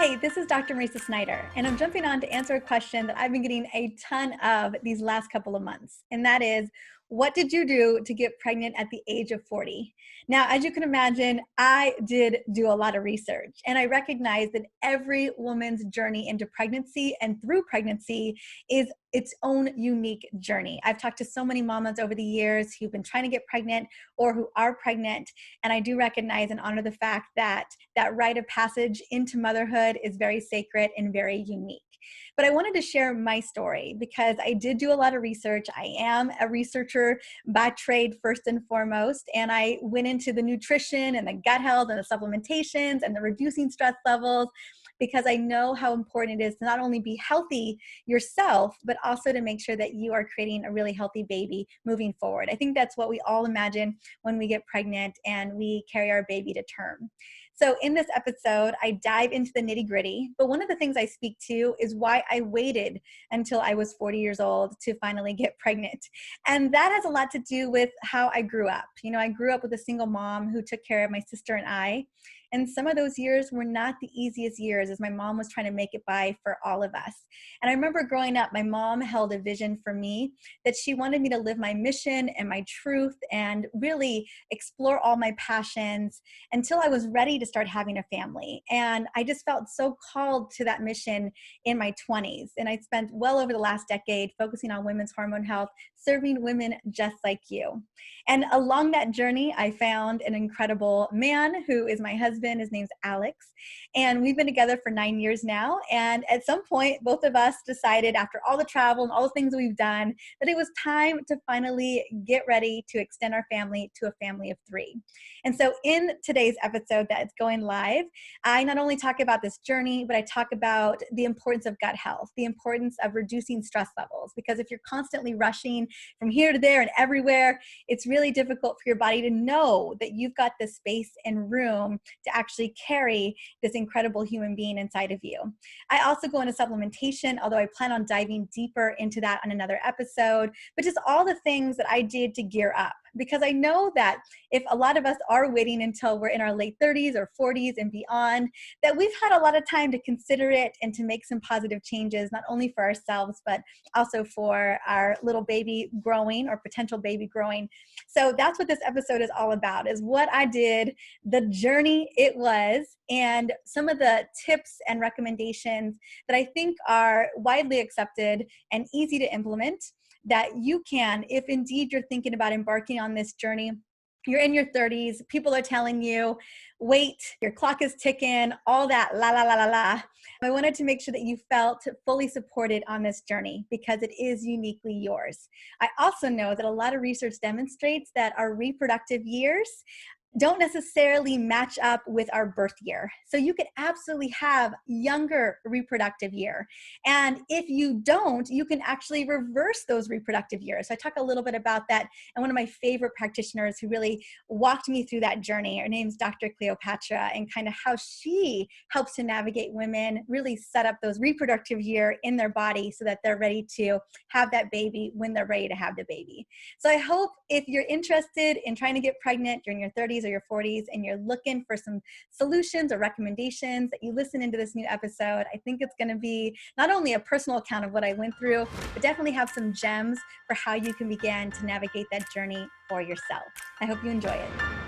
Hey, this is Dr. Marisa Snyder, and I'm jumping on to answer a question that I've been getting a ton of these last couple of months. And that is, what did you do to get pregnant at the age of 40? Now, as you can imagine, I did do a lot of research, and I recognize that every woman's journey into pregnancy and through pregnancy is its own unique journey. I've talked to so many mamas over the years who've been trying to get pregnant or who are pregnant, and I do recognize and honor the fact that that rite of passage into motherhood is very sacred and very unique. But I wanted to share my story because I did do a lot of research. I am a researcher by trade first and foremost, and I went into the nutrition and the gut health and the supplementations and the reducing stress levels because I know how important it is to not only be healthy yourself, but also to make sure that you are creating a really healthy baby moving forward. I think that's what we all imagine when we get pregnant and we carry our baby to term. So in this episode, I dive into the nitty gritty, but one of the things I speak to is why I waited until I was 40 years old to finally get pregnant. And that has a lot to do with how I grew up. You know, I grew up with a single mom who took care of my sister and I. And some of those years were not the easiest years as my mom was trying to make it by for all of us. And I remember growing up, my mom held a vision for me that she wanted me to live my mission and my truth and really explore all my passions until I was ready to start having a family. And I just felt so called to that mission in my 20s. And I spent well over the last decade focusing on women's hormone health, serving women just like you. And along that journey, I found an incredible man who is my husband. His name's Alex. And we've been together for 9 years now. And at some point, both of us decided after all the travel and all the things we've done, that it was time to finally get ready to extend our family to a family of 3. And so in today's episode that's going live, I not only talk about this journey, but I talk about the importance of gut health, the importance of reducing stress levels. Because if you're constantly rushing from here to there and everywhere, it's really difficult for your body to know that you've got the space and room to actually carry this incredible human being inside of you. I also go into supplementation, although I plan on diving deeper into that on another episode, but just all the things that I did to gear up. Because I know that if a lot of us are waiting until we're in our late 30s or 40s and beyond, that we've had a lot of time to consider it and to make some positive changes, not only for ourselves, but also for our little baby growing or potential baby growing. So that's what this episode is all about, is what I did, the journey it was, and some of the tips and recommendations that I think are widely accepted and easy to implement that you can, if indeed you're thinking about embarking on this journey. You're in your 30s, people are telling you, wait, your clock is ticking, all that, la, la, la, la, la. I wanted to make sure that you felt fully supported on this journey because it is uniquely yours. I also know that a lot of research demonstrates that our reproductive years don't necessarily match up with our birth year. So you could absolutely have younger reproductive year. And if you don't, you can actually reverse those reproductive years. So I talk a little bit about that. And one of my favorite practitioners who really walked me through that journey, her name's Dr. Cleopatra, and kind of how she helps to navigate women, really set up those reproductive year in their body so that they're ready to have that baby when they're ready to have the baby. So I hope if you're interested in trying to get pregnant during your 30s or your 40s and you're looking for some solutions or recommendations, that you listen into this new episode. I think it's going to be not only a personal account of what I went through, but definitely have some gems for how you can begin to navigate that journey for yourself. I hope you enjoy it.